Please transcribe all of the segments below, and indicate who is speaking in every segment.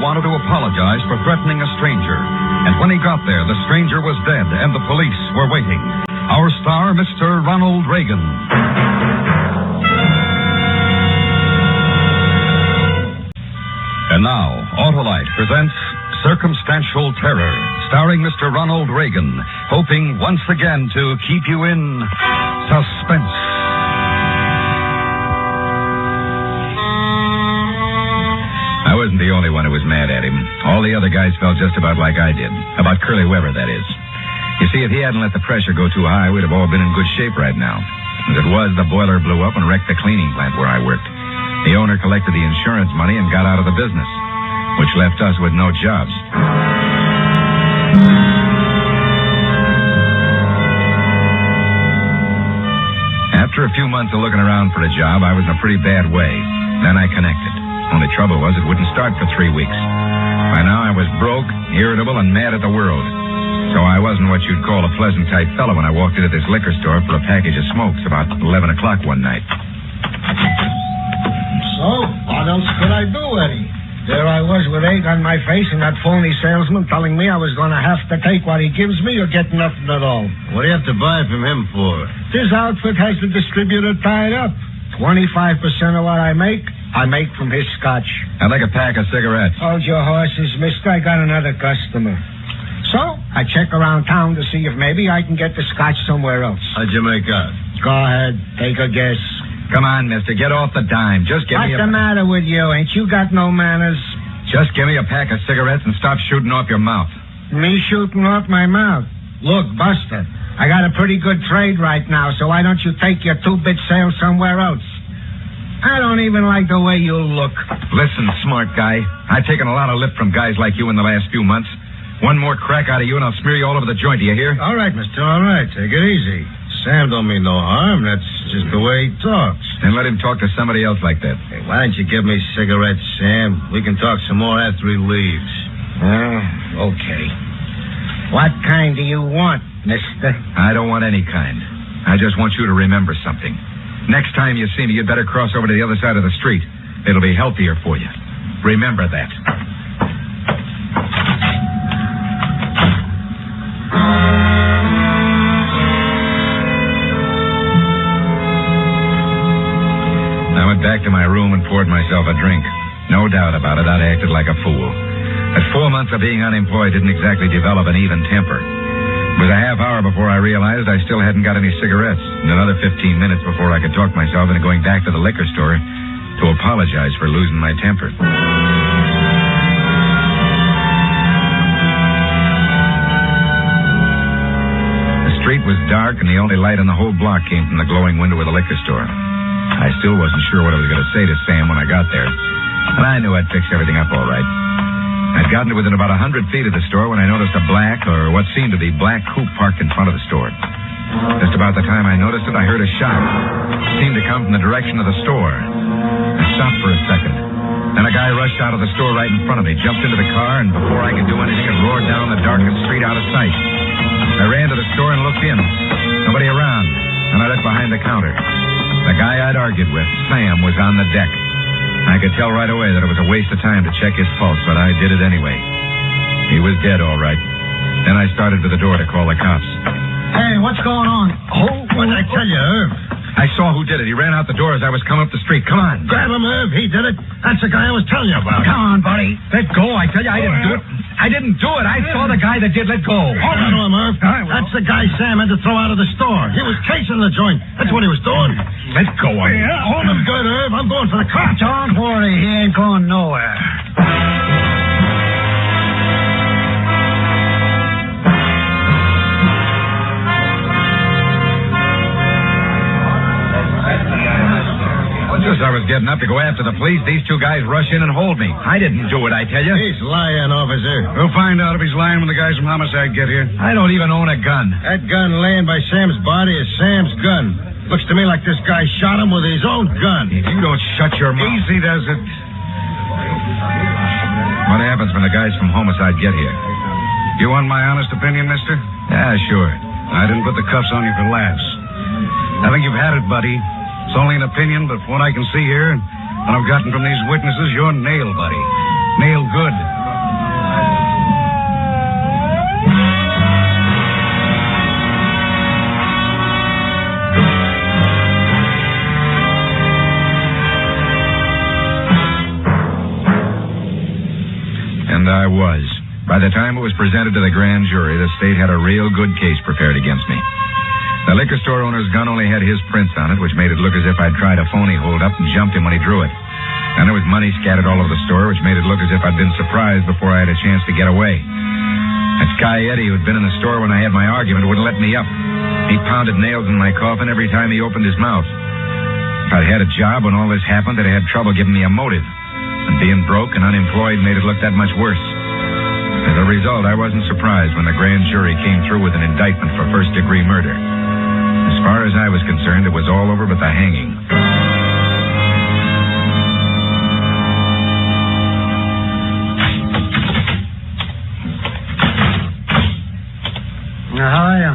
Speaker 1: wanted to apologize for threatening a stranger. And when he got there, the stranger was dead and the police were waiting. Our star, Mr. Ronald Reagan. And now, Autolite presents Circumstantial Terror, starring Mr. Ronald Reagan, hoping once again to keep you in suspense.
Speaker 2: I wasn't the only one who was mad at him. All the other guys felt just about like I did. About Curly Weber, that is. You see, if he hadn't let the pressure go too high, we'd have all been in good shape right now. As it was, the boiler blew up and wrecked the cleaning plant where I worked. The owner collected the insurance money and got out of the business, which left us with no jobs. After a few months of looking around for a job, I was in a pretty bad way. Then I connected. Only trouble was it wouldn't start for 3 weeks. By now I was broke, irritable, and mad at the world. So I wasn't what you'd call a pleasant type fellow when I walked into this liquor store for a package of smokes about 11 o'clock one night.
Speaker 3: So, what else could I do, Eddie? There I was with egg on my face and that phony salesman telling me I was going to have to take what he gives me or get nothing at all.
Speaker 4: What do you have to buy from him for?
Speaker 3: This outfit has the distributor tied up. 25% of what I make from his scotch.
Speaker 2: I'd like a pack of cigarettes.
Speaker 3: Hold your horses, mister. I got another customer. So, I check around town to see if maybe I can get the scotch somewhere else.
Speaker 4: How'd you make out?
Speaker 3: Go ahead. Take a guess.
Speaker 2: Come on, mister. Get off the dime. Just give me
Speaker 3: What's the matter with you? Ain't you got no manners?
Speaker 2: Just give me a pack of cigarettes and stop shooting off your mouth.
Speaker 3: Me shooting off my mouth? Look, Buster, I got a pretty good trade right now, so why don't you take your 2-bit sale somewhere else? I don't even like the way you look.
Speaker 2: Listen, smart guy. I've taken a lot of lip from guys like you in the last few months. One more crack out of you and I'll smear you all over the joint, do you hear?
Speaker 4: All right, mister, all right. Take it easy. Sam don't mean no harm. That's just the way he talks.
Speaker 2: Then let him talk to somebody else like that.
Speaker 4: Hey, why don't you give me cigarettes, Sam? We can talk some more after he leaves.
Speaker 3: Okay. What kind do you want, mister?
Speaker 2: I don't want any kind. I just want you to remember something. Next time you see me, you'd better cross over to the other side of the street. It'll be healthier for you. Remember that. I went back to my room and poured myself a drink. No doubt about it, I'd acted like a fool. But 4 months of being unemployed didn't exactly develop an even temper. It was a half hour before I realized I still hadn't got any cigarettes, and another 15 minutes before I could talk myself into going back to the liquor store to apologize for losing my temper. The street was dark, and the only light in the whole block came from the glowing window of the liquor store. I still wasn't sure what I was going to say to Sam when I got there, and I knew I'd fix everything up all right. I'd gotten to within about 100 feet of the store when I noticed a black, or what seemed to be black, coupe parked in front of the store. Just about the time I noticed it, I heard a shot. It seemed to come from the direction of the store. I stopped for a second. Then a guy rushed out of the store right in front of me, jumped into the car, and before I could do anything, it roared down the darkest street out of sight. I ran to the store and looked in. Nobody around, and I looked behind the counter. The guy I'd argued with, Sam, was on the deck. I could tell right away that it was a waste of time to check his pulse, but I did it anyway. He was dead, all right. Then I started for the door to call the cops.
Speaker 3: Hey, what's going on?
Speaker 4: What did I tell you, Irv?
Speaker 2: I saw who did it. He ran out the door as I was coming up the street. Come on.
Speaker 4: Grab him, Irv. He did it. That's the guy I was telling you about.
Speaker 3: Come on, buddy.
Speaker 2: Let go. I tell you, I didn't do it. I didn't do it. I saw the guy that did. Let go.
Speaker 4: Hold on to him, Irv. That's the guy Sam had to throw out of the store. He was casing the joint. That's what he was doing.
Speaker 2: Let go of me.
Speaker 4: Yeah, hold him good, Irv. I'm going for the cops.
Speaker 3: Don't worry. He ain't going nowhere.
Speaker 2: Just as I was getting up to go after the police, these two guys rush in and hold me. I didn't do it, I tell you.
Speaker 4: He's lying, officer.
Speaker 1: We'll find out if he's lying when the guys from homicide get here.
Speaker 2: I don't even own a gun.
Speaker 4: That gun laying by Sam's body is Sam's gun. Looks to me like this guy shot him with his own gun.
Speaker 2: If you don't shut your mouth.
Speaker 1: Easy does it.
Speaker 2: What happens when the guys from homicide get here?
Speaker 1: You want my honest opinion, mister?
Speaker 2: Yeah, sure.
Speaker 1: I didn't put the cuffs on you for laughs. I think you've had it, buddy. It's only an opinion, but from what I can see here, and what I've gotten from these witnesses, you're nailed, buddy.
Speaker 2: Nailed good. And I was. By the time it was presented to the grand jury, the state had a real good case prepared against me. The liquor store owner's gun only had his prints on it, which made it look as if I'd tried a phony hold-up and jumped him when he drew it. And there was money scattered all over the store, which made it look as if I'd been surprised before I had a chance to get away. That guy Eddie, who'd been in the store when I had my argument, wouldn't let me up. He pounded nails in my coffin every time he opened his mouth. If I'd had a job when all this happened, they'd have had trouble giving me a motive. And being broke and unemployed made it look that much worse. As a result, I wasn't surprised when the grand jury came through with an indictment for first-degree murder. As far as I was concerned, it was all over but the hanging.
Speaker 3: How are you?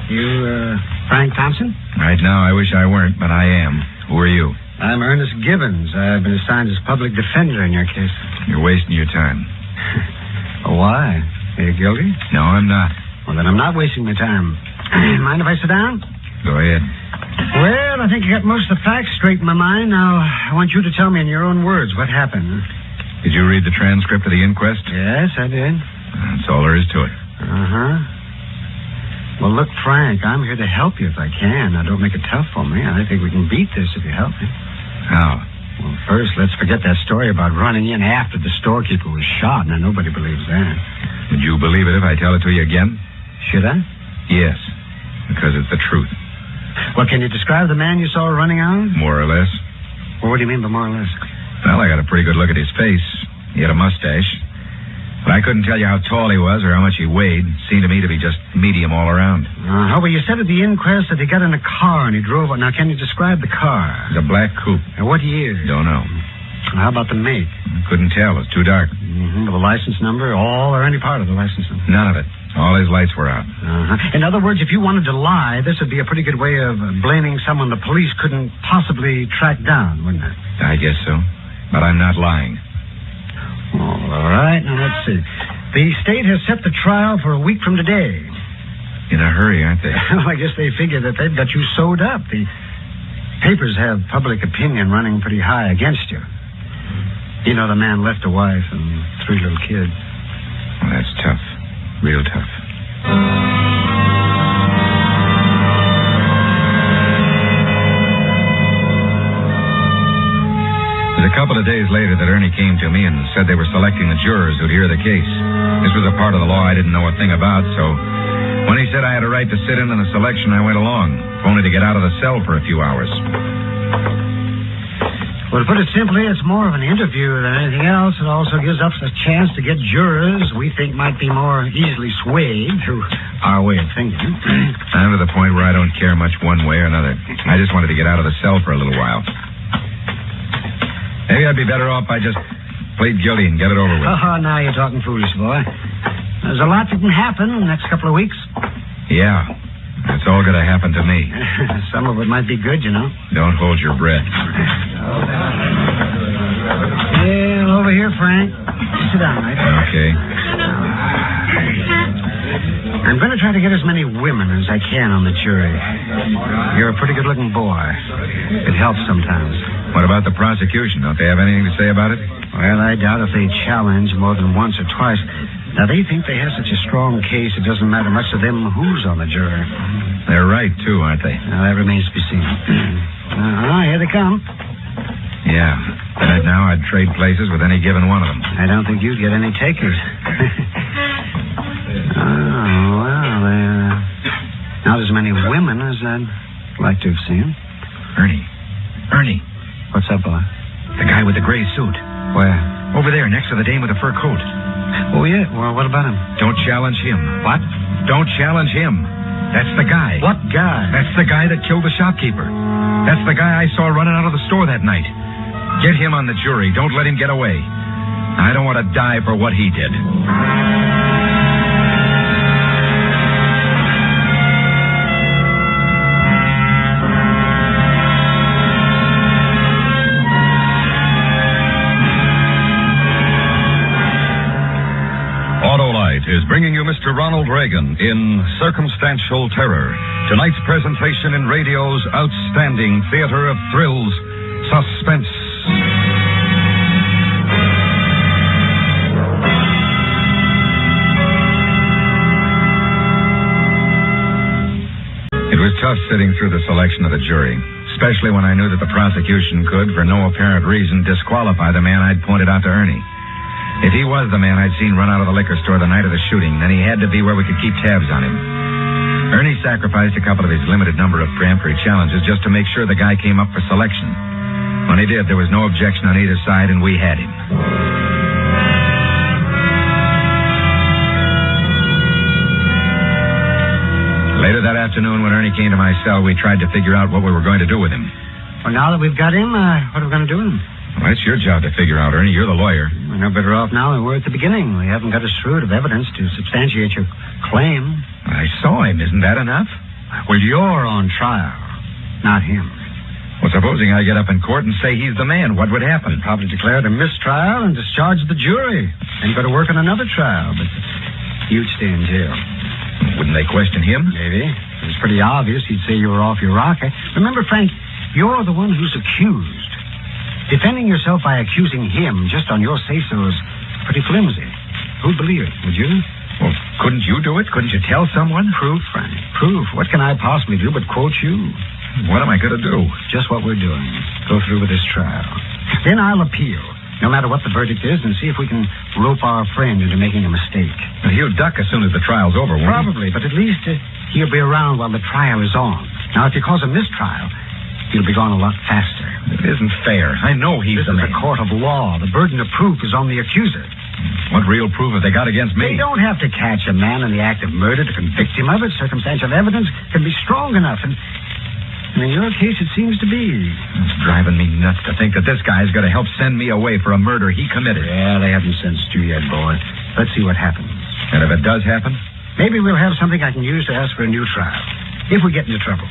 Speaker 3: You, Frank Thompson?
Speaker 2: Right now, I wish I weren't, but I am. Who are you?
Speaker 3: I'm Ernest Gibbons. I've been assigned as public defender in your case.
Speaker 2: You're wasting your time.
Speaker 3: Why? Are you guilty?
Speaker 2: No, I'm not.
Speaker 3: Well, then I'm not wasting my time. Mind if I sit down?
Speaker 2: Go ahead.
Speaker 3: Well, I think you got most of the facts straight in my mind. Now, I want you to tell me in your own words what happened.
Speaker 2: Did you read the transcript of the inquest?
Speaker 3: Yes, I did.
Speaker 2: That's all there is to it.
Speaker 3: Uh-huh. Well, look, Frank, I'm here to help you if I can. Now, don't make it tough for me. I think we can beat this if you help me.
Speaker 2: How?
Speaker 3: Well, first, let's forget that story about running in after the storekeeper was shot. Now, nobody believes that.
Speaker 2: Would you believe it if I tell it to you again?
Speaker 3: Should I?
Speaker 2: Yes, because it's the truth.
Speaker 3: Well, can you describe the man you saw running out?
Speaker 2: More or less.
Speaker 3: Well, what do you mean by more or less?
Speaker 2: Well, I got a pretty good look at his face. He had a mustache. But I couldn't tell you how tall he was or how much he weighed. Seemed to me to be just medium all around.
Speaker 3: Well, you said at the inquest that he got in a car and he drove it. Now, can you describe the car?
Speaker 2: The black coupe.
Speaker 3: And what year?
Speaker 2: Don't know.
Speaker 3: How about the make?
Speaker 2: Couldn't tell. It was too dark.
Speaker 3: Mm-hmm. The license number, all or any part of the license number?
Speaker 2: None of it. All his lights were out.
Speaker 3: Uh-huh. In other words, if you wanted to lie, this would be a pretty good way of blaming someone the police couldn't possibly track down, wouldn't it?
Speaker 2: I guess so. But I'm not lying.
Speaker 3: All right. Now, let's see. The state has set the trial for a week from today.
Speaker 2: In a hurry, aren't they?
Speaker 3: Well, I guess they figure that they've got you sewed up. The papers have public opinion running pretty high against you. You know, the man left a wife and 3 little kids.
Speaker 2: Well, that's tough. Real tough. It was a couple of days later that Ernie came to me and said they were selecting the jurors who'd hear the case. This was a part of the law I didn't know a thing about, so when he said I had a right to sit in on the selection, I went along, only to get out of the cell for a few hours.
Speaker 3: Well, to put it simply, it's more of an interview than anything else. It also gives us a chance to get jurors we think might be more easily swayed to our way of thinking.
Speaker 2: I'm to the point where I don't care much one way or another. I just wanted to get out of the cell for a little while. Maybe I'd be better off if I just plead guilty and get it over with.
Speaker 3: Oh, now you're talking foolish, boy. There's a lot that can happen in the next couple of weeks.
Speaker 2: Yeah, it's all going to happen to me.
Speaker 3: Some of it might be good, you know.
Speaker 2: Don't hold your breath.
Speaker 3: Yeah, over here, Frank. Sit down, right?
Speaker 2: Okay.
Speaker 3: I'm going to try to get as many women as I can on the jury. You're a pretty good-looking boy. It helps sometimes.
Speaker 2: What about the prosecution? Don't they have anything to say about it?
Speaker 3: Well, I doubt if they challenge more than once or twice. Now, they think they have such a strong case, it doesn't matter much to them who's on the jury.
Speaker 2: They're right, too, aren't they?
Speaker 3: Now, that remains to be seen. Here they come.
Speaker 2: Yeah. Right now, I'd trade places with any given one of them.
Speaker 3: I don't think you'd get any takers. Oh, well, they're not as many women as I'd like to have seen.
Speaker 2: Ernie.
Speaker 3: What's up, boy?
Speaker 2: The guy with the gray suit.
Speaker 3: Where?
Speaker 2: Over there, next to the dame with the fur coat.
Speaker 3: Oh, yeah? Well, what about him?
Speaker 2: Don't challenge him.
Speaker 3: What?
Speaker 2: Don't challenge him. That's the guy.
Speaker 3: What guy?
Speaker 2: That's the guy that killed the shopkeeper. That's the guy I saw running out of the store that night. Get him on the jury. Don't let him get away. I don't want to die for what he did.
Speaker 1: is bringing you Mr. Ronald Reagan in Circumstantial Terror. Tonight's presentation in radio's outstanding theater of thrills, Suspense.
Speaker 2: It was tough sitting through the selection of the jury, especially when I knew that the prosecution could, for no apparent reason, disqualify the man I'd pointed out to Ernie. If he was the man I'd seen run out of the liquor store the night of the shooting, then he had to be where we could keep tabs on him. Ernie sacrificed a couple of his limited number of peremptory challenges just to make sure the guy came up for selection. When he did, there was no objection on either side, and we had him. Later that afternoon, when Ernie came to my cell, we tried to figure out what we were going to do with him.
Speaker 3: Well, now that we've got him, what are we going to do with him?
Speaker 2: Well, it's your job to figure out, Ernie. You're the lawyer.
Speaker 3: We're no better off now than we were at the beginning. We haven't got a shroud of evidence to substantiate your claim.
Speaker 2: I saw him. Isn't that enough?
Speaker 3: Well, you're on trial, not him.
Speaker 2: Well, supposing I get up in court and say he's the man, what would happen?
Speaker 3: They'd probably declare it a mistrial and discharge the jury. And go to work on another trial, but you'd stay in jail.
Speaker 2: Wouldn't they question him?
Speaker 3: Maybe. It was pretty obvious he'd say you were off your rocker. Remember, Frank, you're the one who's accused. Defending yourself by accusing him just on your say-so is pretty flimsy. Who'd believe it, would you?
Speaker 2: Well, couldn't you do it? Couldn't you tell someone?
Speaker 3: Proof, Frank. Proof. What can I possibly do but quote you?
Speaker 2: What am I going to do?
Speaker 3: Just what we're doing. Go through with this trial. Then I'll appeal, no matter what the verdict is, and see if we can rope our friend into making a mistake.
Speaker 2: But he'll duck as soon as the trial's over, won't he?
Speaker 3: Probably, but at least he'll be around while the trial is on. Now, if you cause a mistrial, he'll be gone a lot faster.
Speaker 2: It isn't fair. I know he's
Speaker 3: This
Speaker 2: the
Speaker 3: is
Speaker 2: man.
Speaker 3: a court of law. The burden of proof is on the accuser.
Speaker 2: What real proof have they got against me?
Speaker 3: They don't have to catch a man in the act of murder to convict him of it. Circumstantial evidence can be strong enough, and in your case, it seems to be.
Speaker 2: It's driving me nuts to think that this guy's going to help send me away for a murder he committed.
Speaker 3: Yeah, they haven't sentenced you yet, boy. Let's see what happens.
Speaker 2: And if it does happen?
Speaker 3: Maybe we'll have something I can use to ask for a new trial, if we get into trouble.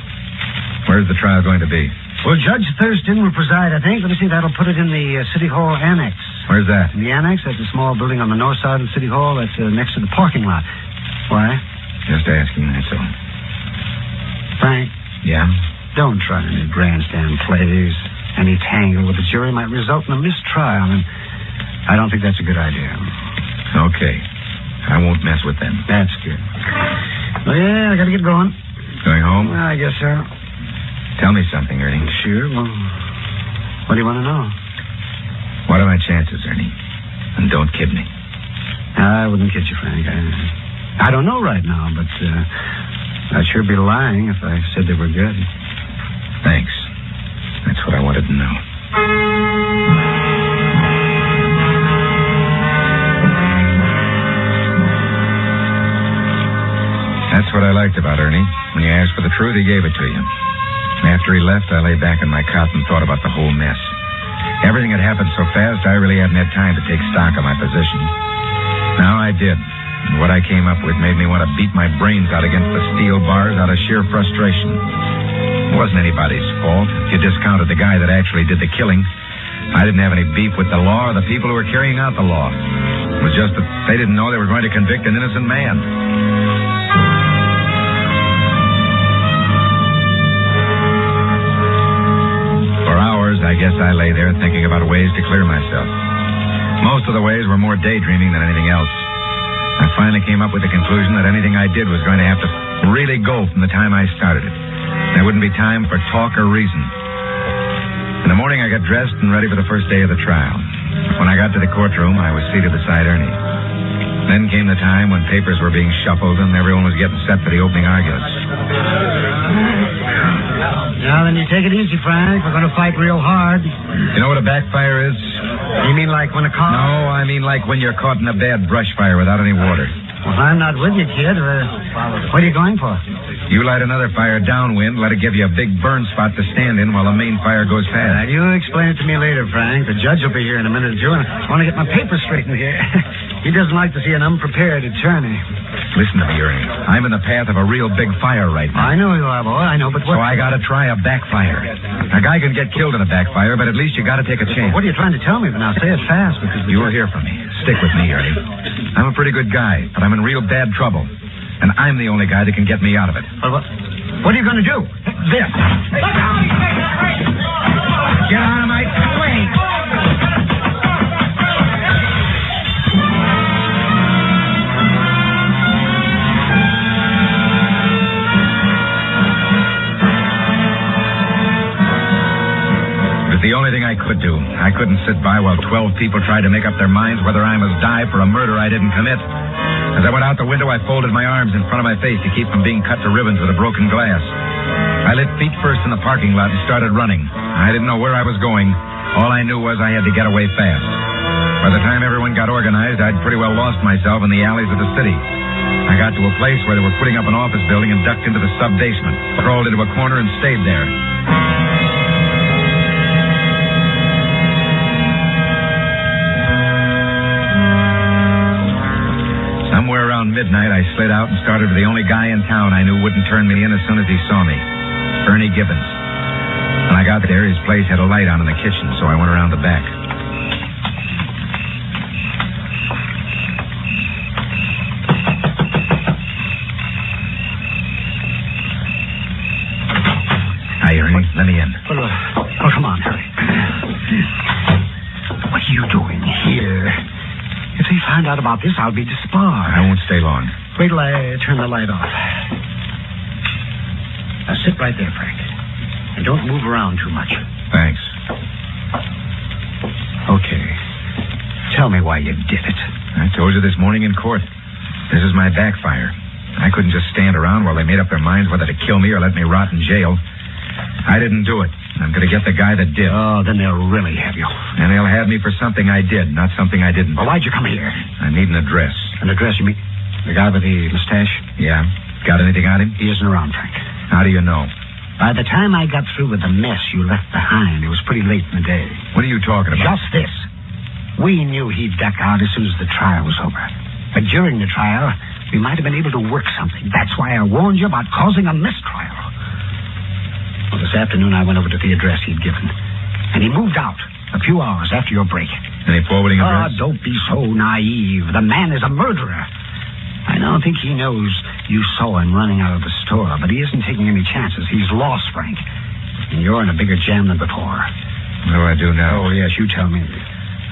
Speaker 2: Where's the trial going to be?
Speaker 3: Well, Judge Thurston will preside, I think. Let me see, that'll put it in the City Hall Annex.
Speaker 2: Where's that?
Speaker 3: In the Annex, that's a small building on the north side of the City Hall. That's next to the parking lot. Why?
Speaker 2: Just asking, that's all.
Speaker 3: Frank,
Speaker 2: Yeah?
Speaker 3: don't try any grandstand plays. Any tangle with the jury might result in a mistrial, and I don't think that's a good idea.
Speaker 2: Okay. I won't mess with them.
Speaker 3: That's good. Well, yeah, I gotta get going.
Speaker 2: Going home?
Speaker 3: Well, I guess so.
Speaker 2: Tell me something, Ernie.
Speaker 3: Sure, well, what do you want to know?
Speaker 2: What are my chances, Ernie? And don't kid me.
Speaker 3: I wouldn't kid you, Frank. I don't know right now, but I'd sure be lying if I said they were good.
Speaker 2: Thanks. That's what I wanted to know. That's what I liked about Ernie. When you asked for the truth, he gave it to you. After he left, I lay back in my cot and thought about the whole mess. Everything had happened so fast, I really hadn't had time to take stock of my position. Now I did. And what I came up with made me want to beat my brains out against the steel bars out of sheer frustration. It wasn't anybody's fault. If you discounted the guy that actually did the killing, I didn't have any beef with the law or the people who were carrying out the law. It was just that they didn't know they were going to convict an innocent man. For hours, I guess I lay there thinking about ways to clear myself. Most of the ways were more daydreaming than anything else. I finally came up with the conclusion that anything I did was going to have to really go from the time I started it. There wouldn't be time for talk or reason. In the morning, I got dressed and ready for the first day of the trial. When I got to the courtroom, I was seated beside Ernie. Then came the time when papers were being shuffled and everyone was getting set for the opening arguments.
Speaker 3: Now then, you take it easy, Frank. We're going to fight real hard.
Speaker 2: You know what a backfire is?
Speaker 3: You mean like when a car...
Speaker 2: No, I mean like when you're caught in a bad brush fire without any water.
Speaker 3: Well, I'm not with you, kid. What are you going for?
Speaker 2: You light another fire downwind, let it give you a big burn spot to stand in while the main fire goes past.
Speaker 3: You explain it to me later, Frank. The judge will be here in a minute or two, and I want to get my papers straightened here. He doesn't like to see an unprepared attorney.
Speaker 2: Listen to me, Ernie. I'm in the path of a real big fire right now.
Speaker 3: I know you are, boy. I know, but what...
Speaker 2: So I got to try a backfire. A guy can get killed in a backfire, but at least you got to take a chance.
Speaker 3: What are you trying to tell me? But now say it fast, because...
Speaker 2: You will hear from me. Stick with me, Ernie. I'm a pretty good guy, but I'm in real bad trouble. And I'm the only guy that can get me out of it.
Speaker 3: Well, what are you going to do? This.
Speaker 2: Get out of my way! It was the only thing I could do. I couldn't sit by while 12 people tried to make up their minds whether I must die for a murder I didn't commit. As I went out the window, I folded my arms in front of my face to keep from being cut to ribbons with a broken glass. I lit feet first in the parking lot and started running. I didn't know where I was going. All I knew was I had to get away fast. By the time everyone got organized, I'd pretty well lost myself in the alleys of the city. I got to a place where they were putting up an office building and ducked into the sub-basement, crawled into a corner and stayed there. Somewhere around midnight, I slid out and started to the only guy in town I knew wouldn't turn me in as soon as he saw me, Ernie Gibbons. When I got there, his place had a light on in the kitchen, so I went around the back. Hi, Ernie. Let me in.
Speaker 3: Oh, come on, hurry. What are you doing here? If they find out about this, I'll be disbarred.
Speaker 2: I won't stay long.
Speaker 3: Wait till I turn the light off. Now sit right there, Frank. And don't move around too much.
Speaker 2: Thanks.
Speaker 3: Okay. Tell me why you did it.
Speaker 2: I told you this morning in court. This is my backfire. I couldn't just stand around while they made up their minds whether to kill me or let me rot in jail. I didn't do it. I'm going to get the guy that did.
Speaker 3: Oh, then they'll really have you.
Speaker 2: And they'll have me for something I did, not something I didn't.
Speaker 3: Well, why'd you come here?
Speaker 2: I need an address.
Speaker 3: An address, you mean? The guy with the mustache?
Speaker 2: Yeah? Got anything on him?
Speaker 3: He isn't around, Frank.
Speaker 2: How do you know?
Speaker 3: By the time I got through with the mess you left behind, it was pretty late in the day.
Speaker 2: What are you talking about?
Speaker 3: Just this. We knew he'd duck out as soon as the trial was over. But during the trial, we might have been able to work something. That's why I warned you about causing a mistrial. Well, this afternoon I went over to the address he'd given. And he moved out a few hours after your break.
Speaker 2: Any forwarding address?
Speaker 3: Don't be so naive. The man is a murderer. I don't think he knows you saw him running out of the store, but he isn't taking any chances. He's lost, Frank. And you're in a bigger jam than before.
Speaker 2: What do I do now?
Speaker 3: Oh, yes, you tell me.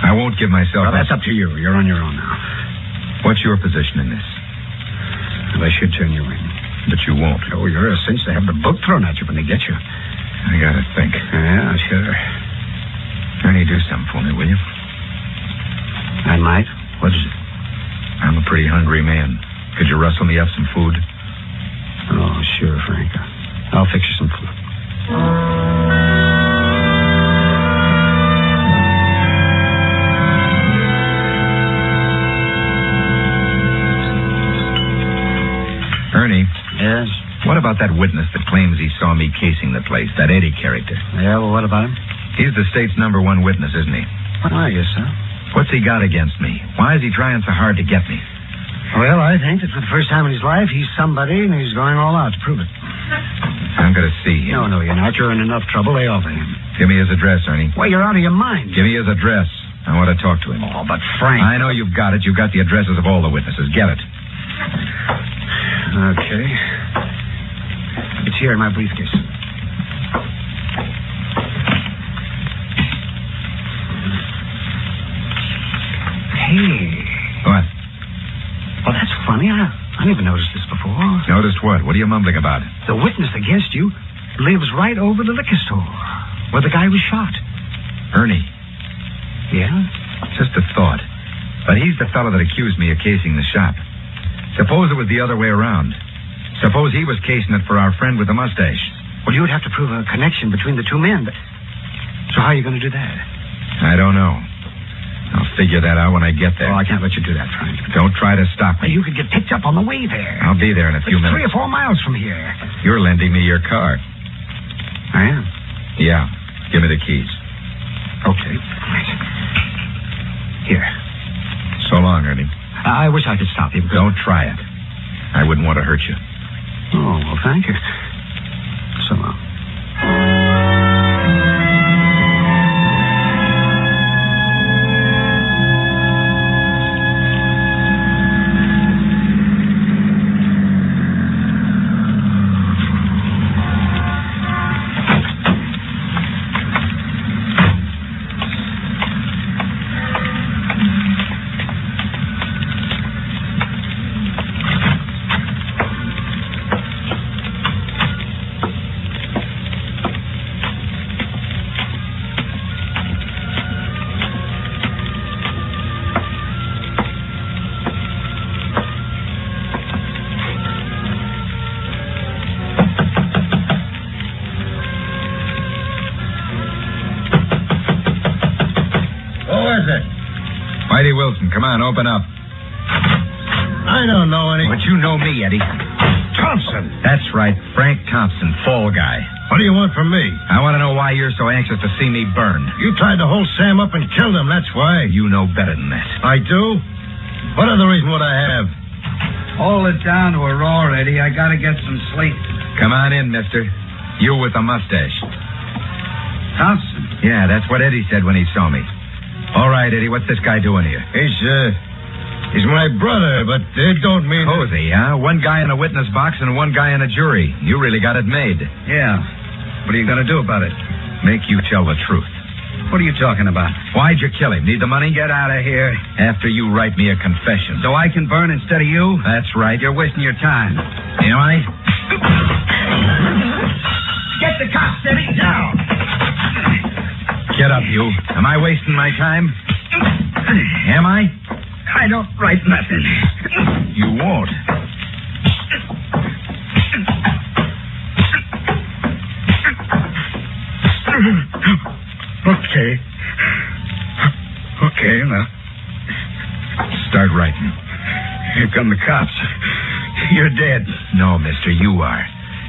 Speaker 2: I won't give myself
Speaker 3: Well, that's up to you. You're on your own now.
Speaker 2: What's your position in this?
Speaker 3: Well, I should turn you in.
Speaker 2: But you won't.
Speaker 3: Oh, you're a cinch to have the book thrown at you when they get you.
Speaker 2: I gotta think.
Speaker 3: Yeah, sure.
Speaker 2: Ernie, do something for me, will you?
Speaker 3: I might. What is it?
Speaker 2: I'm a pretty hungry man. Could you rustle me up some food?
Speaker 3: Oh, sure, Frank. I'll fix you some food.
Speaker 2: Ernie.
Speaker 3: Yes?
Speaker 2: What about that witness that claims he saw me casing the place, that Eddie character?
Speaker 3: Yeah, well, what about him?
Speaker 2: He's the state's #1 witness, isn't he?
Speaker 3: Well, I guess so.
Speaker 2: What's he got against me? Why is he trying so hard to get me?
Speaker 3: Well, I think that for the first time in his life, he's somebody, and he's going all out to prove it.
Speaker 2: I'm going to see him.
Speaker 3: No, you're not. You're in enough trouble. Lay off of him.
Speaker 2: Give me his address, Ernie.
Speaker 3: Well, you're out of your mind.
Speaker 2: Give me his address. I want to talk to him.
Speaker 3: Oh, but Frank...
Speaker 2: I know you've got it. You've got the addresses of all the witnesses. Get it.
Speaker 3: Okay. It's here in my briefcase. Hey.
Speaker 2: What?
Speaker 3: Well, that's funny. I never noticed this before.
Speaker 2: Noticed what? What are you mumbling about?
Speaker 3: The witness against you lives right over the liquor store where the guy was shot.
Speaker 2: Ernie.
Speaker 3: Yeah?
Speaker 2: Just a thought. But he's the fellow that accused me of casing the shop. Suppose it was the other way around. Suppose he was casing it for our friend with the mustache.
Speaker 3: Well, you would have to prove a connection between the two men. But... So how are you going to do that?
Speaker 2: I don't know. I'll figure that out when I get there.
Speaker 3: Oh, I can't let you do that, Frank.
Speaker 2: Don't try to stop me.
Speaker 3: You could get picked up on the way there.
Speaker 2: I'll be there in a few
Speaker 3: It's
Speaker 2: minutes.
Speaker 3: 3 or 4 miles from here.
Speaker 2: You're lending me your car.
Speaker 3: I am?
Speaker 2: Yeah. Give me the keys.
Speaker 3: Okay. Right. Here.
Speaker 2: So long, Ernie.
Speaker 3: I wish I could stop you.
Speaker 2: Don't try it. I wouldn't want to hurt you.
Speaker 3: Oh, well, thank you. So long.
Speaker 2: Eddie Wilson. Come on, open up.
Speaker 4: I don't know any...
Speaker 2: But you know me, Eddie.
Speaker 4: Thompson!
Speaker 2: That's right, Frank Thompson, fall guy.
Speaker 4: What do you want from me?
Speaker 2: I want to know why you're so anxious to see me burn.
Speaker 4: You tried to hold Sam up and killed him, that's why.
Speaker 2: You know better than that.
Speaker 4: I do? What other reason would I have?
Speaker 3: Hold it down to a roar, Eddie. I gotta get some sleep.
Speaker 2: Come on in, mister. You with the mustache.
Speaker 3: Thompson.
Speaker 2: Yeah, that's what Eddie said when he saw me. All right, Eddie, what's this guy doing here?
Speaker 4: He's my brother, but it don't mean...
Speaker 2: Posey, huh? One guy in a witness box and one guy in a jury. You really got it made.
Speaker 3: Yeah. What are you gonna do about it?
Speaker 2: Make you tell the truth.
Speaker 3: What are you talking about?
Speaker 2: Why'd you kill him? Need the money?
Speaker 3: Get out of here.
Speaker 2: After you write me a confession.
Speaker 3: So I can burn instead of you?
Speaker 2: That's right.
Speaker 3: You're wasting your time.
Speaker 2: Am I?
Speaker 3: Get the cops, Eddie. Now.
Speaker 2: Get up, you. Am I wasting my time? Am I?
Speaker 3: I don't write nothing.
Speaker 2: You won't.
Speaker 3: Okay. Okay, now.
Speaker 2: Start writing.
Speaker 3: Here come the cops. You're dead.
Speaker 2: No, mister, you are.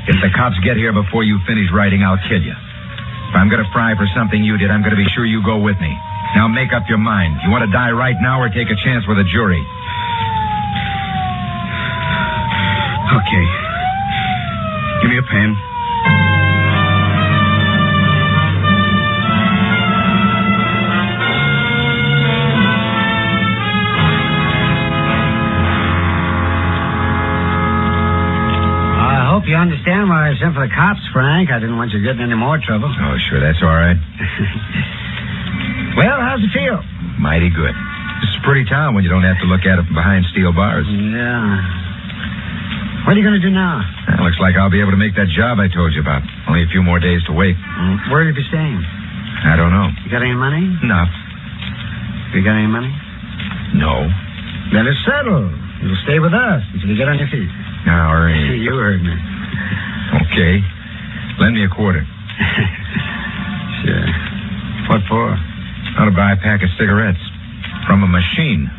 Speaker 2: If the cops get here before you finish writing, I'll kill you. If I'm going to fry for something you did, I'm going to be sure you go with me. Now make up your mind. You want to die right now or take a chance with a jury?
Speaker 3: Okay. Give me a pen. I hope you understand why I sent for the cops, Frank. I didn't want you getting any more trouble.
Speaker 2: Oh, sure, that's all right.
Speaker 3: Well, how's it feel?
Speaker 2: Mighty good. This is a pretty town when you don't have to look at it from behind steel bars.
Speaker 3: Yeah. What are you going to do now?
Speaker 2: Looks like I'll be able to make that job I told you about. Only a few more days to wait.
Speaker 3: Where will you be staying?
Speaker 2: I don't know.
Speaker 3: You got any money?
Speaker 2: Enough.
Speaker 3: You got any money?
Speaker 2: No.
Speaker 3: Then it's settled. You'll stay with us until you get on your feet.
Speaker 2: All right.
Speaker 3: You heard me.
Speaker 2: Okay. Lend me a quarter.
Speaker 3: Sure. What for?
Speaker 2: How to buy a pack of cigarettes. From a machine.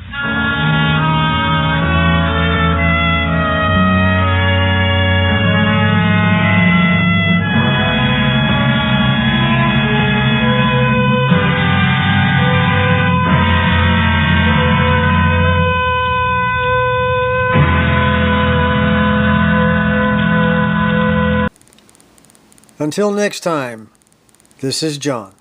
Speaker 5: Until next time, this is John.